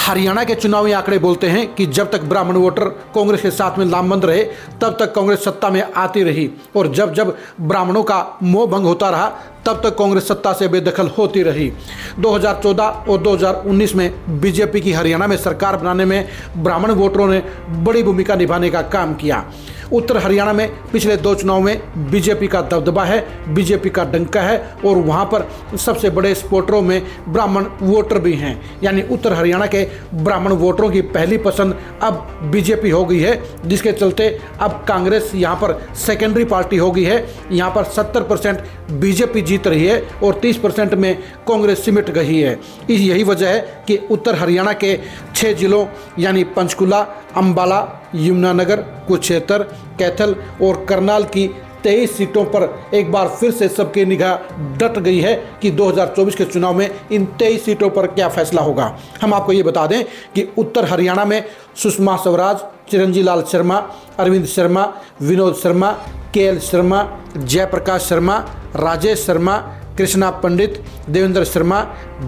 हरियाणा के चुनावी आंकड़े बोलते हैं कि जब तक ब्राह्मण वोटर कांग्रेस के साथ में लामबंद रहे तब तक कांग्रेस सत्ता में आती रही, और जब जब ब्राह्मणों का मोह भंग होता रहा तब तक कांग्रेस सत्ता से बेदखल होती रही। 2014 और 2019 में बीजेपी की हरियाणा में सरकार बनाने में ब्राह्मण वोटरों ने बड़ी भूमिका निभाने का काम किया। उत्तर हरियाणा में पिछले 2 चुनाव में बीजेपी का दबदबा है, बीजेपी का डंका है, और वहां पर सबसे बड़े सपोर्टरों में ब्राह्मण वोटर भी हैं। यानी उत्तर हरियाणा के ब्राह्मण वोटरों की पहली पसंद अब बीजेपी हो गई है, जिसके चलते अब कांग्रेस यहां पर सेकेंडरी पार्टी हो गई है। यहां पर 70% बीजेपी जीत रही है और 30% में कांग्रेस सिमट गई है। यही वजह है कि उत्तर हरियाणा के 6 जिलों यानी पंचकुला, अंबाला, यमुनानगर, कुरुक्षेत्र, कैथल और करनाल की 23 सीटों पर एक बार फिर से सबकी निगाह डट गई है कि 2024 के चुनाव में इन 23 सीटों पर क्या फैसला होगा। हम आपको ये बता दें कि उत्तर हरियाणा में सुषमा स्वराज, चिरंजी लाल शर्मा, अरविंद शर्मा, विनोद शर्मा, केएल शर्मा, जयप्रकाश शर्मा, राजेश शर्मा, कृष्णा पंडित, देवेंद्र शर्मा,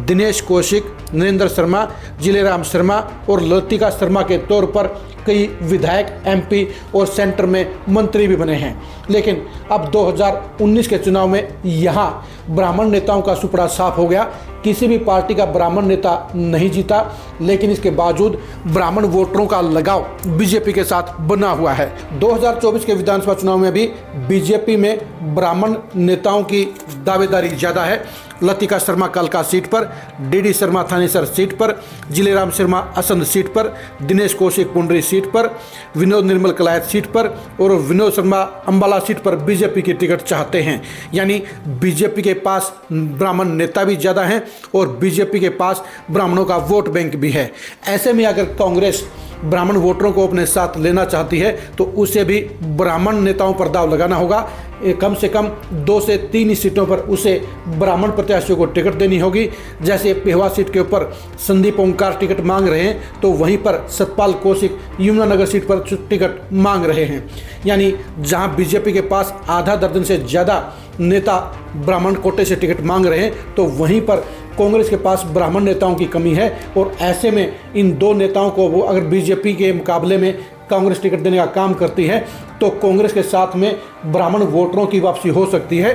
दिनेश कौशिक, नरेंद्र शर्मा, जिलेराम शर्मा और लतिका शर्मा के तौर पर कई विधायक, एमपी और सेंटर में मंत्री भी बने हैं। लेकिन अब 2019 के चुनाव में यहाँ ब्राह्मण नेताओं का सुपड़ा साफ हो गया। किसी भी पार्टी का ब्राह्मण नेता नहीं जीता, लेकिन इसके बावजूद ब्राह्मण वोटरों का लगाव बीजेपी के साथ बना हुआ है। 2024 के विधानसभा चुनाव में भी बीजेपी में ब्राह्मण नेताओं की दावेदारी ज़्यादा है। लतिका शर्मा कलका सीट पर, डीडी शर्मा थानेसर सीट पर, जिलेराम शर्मा असंध सीट पर, दिनेश कौशिक पुंडरी सीट पर, विनोद निर्मल कलायत सीट पर और विनोद शर्मा अंबाला सीट पर बीजेपी की टिकट चाहते हैं। यानी बीजेपी के पास ब्राह्मण नेता भी ज़्यादा हैं और बीजेपी के पास ब्राह्मणों का वोट बैंक भी है। ऐसे में अगर कांग्रेस ब्राह्मण वोटरों को अपने साथ लेना चाहती है तो उसे भी ब्राह्मण नेताओं पर दाव लगाना होगा। कम से कम 2 से 3 सीटों पर उसे ब्राह्मण प्रत्याशियों को टिकट देनी होगी। जैसे पेहवा सीट के ऊपर संदीप ओंकार टिकट मांग रहे हैं, तो वहीं पर सतपाल कौशिक यमुनानगर सीट पर टिकट मांग रहे हैं। यानी जहां बीजेपी के पास आधा दर्जन से ज़्यादा नेता ब्राह्मण कोटे से टिकट मांग रहे हैं, तो वहीं पर कांग्रेस के पास ब्राह्मण नेताओं की कमी है। और ऐसे में इन 2 नेताओं को वो अगर बीजेपी के मुकाबले में कांग्रेस टिकट देने का काम करती है तो कांग्रेस के साथ में ब्राह्मण वोटरों की वापसी हो सकती है।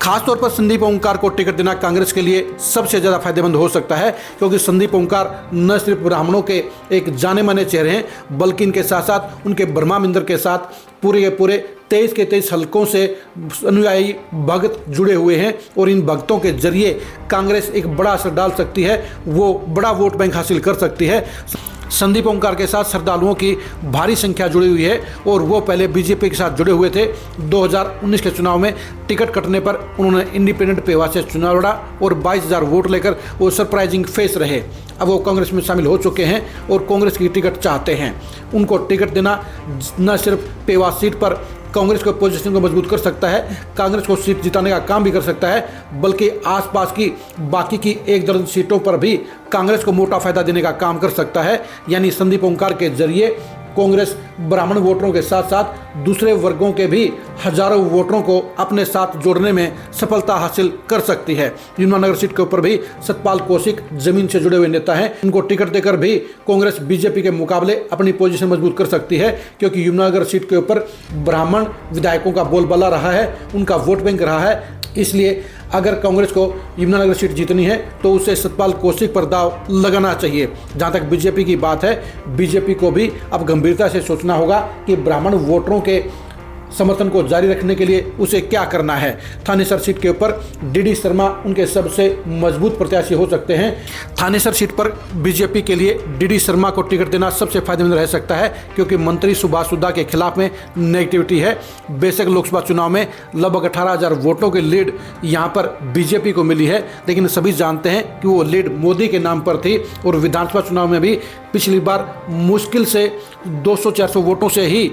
खासतौर पर संदीप ओंकार को टिकट देना कांग्रेस के लिए सबसे ज़्यादा फायदेमंद हो सकता है, क्योंकि संदीप ओंकार न सिर्फ ब्राह्मणों के एक जाने माने चेहरे हैं, बल्कि इनके साथ साथ उनके ब्रह्मा मिंदर के साथ पूरे के पूरे 23 के 23 हलकों से अनुयायी भक्त जुड़े हुए हैं और इन भक्तों के जरिए कांग्रेस एक बड़ा असर डाल सकती है, वो बड़ा वोट बैंक हासिल कर सकती है। संदीप ओंकार के साथ श्रद्धालुओं की भारी संख्या जुड़ी हुई है और वो पहले बीजेपी के साथ जुड़े हुए थे। 2019 के चुनाव में टिकट कटने पर उन्होंने इंडिपेंडेंट पेहवा से चुनाव लड़ा और 22,000 वोट लेकर वो सरप्राइजिंग फेस रहे। अब वो कांग्रेस में शामिल हो चुके हैं और कांग्रेस की टिकट चाहते हैं। उनको टिकट देना न सिर्फ पेहवा सीट पर कांग्रेस के पोजीशन को मजबूत कर सकता है, कांग्रेस को सीट जिताने का काम भी कर सकता है, बल्कि आसपास की बाकी की 1 दर्जन सीटों पर भी कांग्रेस को मोटा फायदा देने का काम कर सकता है। यानी संदीप ओंकार के जरिए कांग्रेस ब्राह्मण वोटरों के साथ साथ दूसरे वर्गों के भी हजारों वोटरों को अपने साथ जोड़ने में सफलता हासिल कर सकती है। यमुनानगर सीट के ऊपर भी सतपाल कौशिक जमीन से जुड़े हुए नेता हैं, उनको टिकट देकर भी कांग्रेस बीजेपी के मुकाबले अपनी पोजीशन मजबूत कर सकती है, क्योंकि यमुनानगर सीट के ऊपर ब्राह्मण विधायकों का बोलबाला रहा है, उनका वोट बैंक रहा है। इसलिए अगर कांग्रेस को यमुनानगर सीट जीतनी है तो उसे सतपाल कौशिक पर दाव लगाना चाहिए। जहां तक बीजेपी की बात है, बीजेपी को भी अब गंभीरता से सोचना होगा कि ब्राह्मण वोटरों के समर्थन को जारी रखने के लिए उसे क्या करना है। थानेसर सीट के ऊपर डीडी शर्मा उनके सबसे मजबूत प्रत्याशी हो सकते हैं। थानेसर सीट पर बीजेपी के लिए डीडी शर्मा को टिकट देना सबसे फायदेमंद रह सकता है, क्योंकि मंत्री सुभाष सुद्धा के खिलाफ में नेगेटिविटी है। बेशक लोकसभा चुनाव में लगभग 18,000 वोटों की लीड यहाँ पर बीजेपी को मिली है, लेकिन सभी जानते हैं कि वो लीड मोदी के नाम पर थी और विधानसभा चुनाव में भी पिछली बार मुश्किल से 200-400 वोटों से ही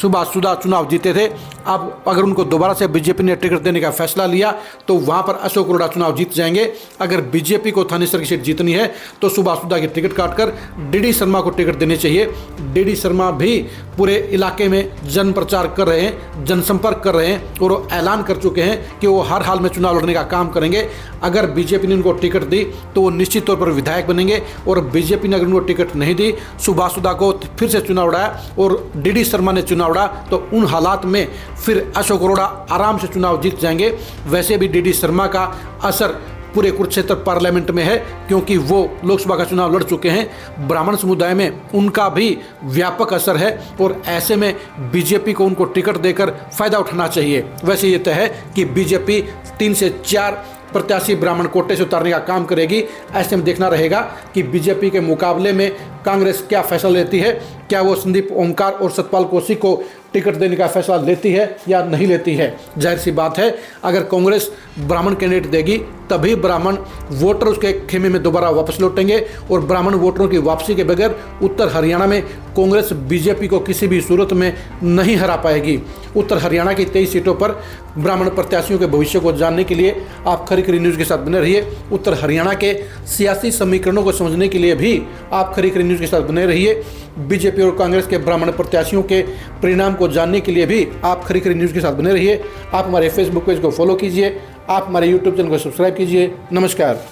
शुभाशुदा चुनाव जीते थे। अब अगर उनको दोबारा से बीजेपी ने टिकट देने का फैसला लिया तो वहाँ पर अशोक अरोड़ा चुनाव जीत जाएंगे। अगर बीजेपी को थानेसर की सीट जीतनी है तो शुभाशुदा की टिकट काटकर डीडी शर्मा को टिकट देनी चाहिए। डीडी शर्मा भी पूरे इलाके में जन प्रचार कर रहे हैं, जनसंपर्क कर रहे हैं और वो ऐलान कर चुके हैं कि वो हर हाल में चुनाव लड़ने का काम करेंगे। अगर बीजेपी ने उनको टिकट दी तो वो निश्चित तौर पर विधायक बनेंगे, और बीजेपी ने अगर उनको टिकट नहीं दी, शुभाशुदा को फिर से चुनाव लड़ा और डीडी शर्मा ने चुनाव लड़ा, तो उन हालात में फिर अशोक अरोड़ा आराम से चुनाव जीत जाएंगे। वैसे भी डीडी शर्मा का असर पूरे कुरुक्षेत्र पार्लियामेंट में है, क्योंकि वो लोकसभा का चुनाव लड़ चुके हैं। ब्राह्मण समुदाय में उनका भी व्यापक असर है और ऐसे में बीजेपी को उनको टिकट देकर फायदा उठाना चाहिए। वैसे ये तय है कि बीजेपी 3 से 4 प्रत्याशी ब्राह्मण कोटे से उतारने का काम करेगी। ऐसे में देखना रहेगा कि बीजेपी के मुकाबले में कांग्रेस क्या फैसला लेती है। क्या वो संदीप ओमकार और सतपाल कौशिक को टिकट देने का फैसला लेती है या नहीं लेती है। जाहिर सी बात है, अगर कांग्रेस ब्राह्मण कैंडिडेट देगी तभी ब्राह्मण वोटर उसके खेमे में दोबारा वापस लौटेंगे, और ब्राह्मण वोटरों की वापसी के बगैर उत्तर हरियाणा में कांग्रेस बीजेपी को किसी भी सूरत में नहीं हरा पाएगी। उत्तर हरियाणा की 23 सीटों पर ब्राह्मण प्रत्याशियों के भविष्य को जानने के लिए आप खरी न्यूज़ के साथ बने रहिए। उत्तर हरियाणा के सियासी समीकरणों को समझने के लिए भी आप खरी न्यूज़ के साथ बने रहिए। बीजेपी और कांग्रेस के ब्राह्मण प्रत्याशियों के परिणाम को जानने के लिए भी आप खरी न्यूज़ के साथ बने रहिए। आप हमारे फेसबुक पेज को फॉलो कीजिए, आप हमारे यूट्यूब चैनल को सब्सक्राइब कीजिए। नमस्कार।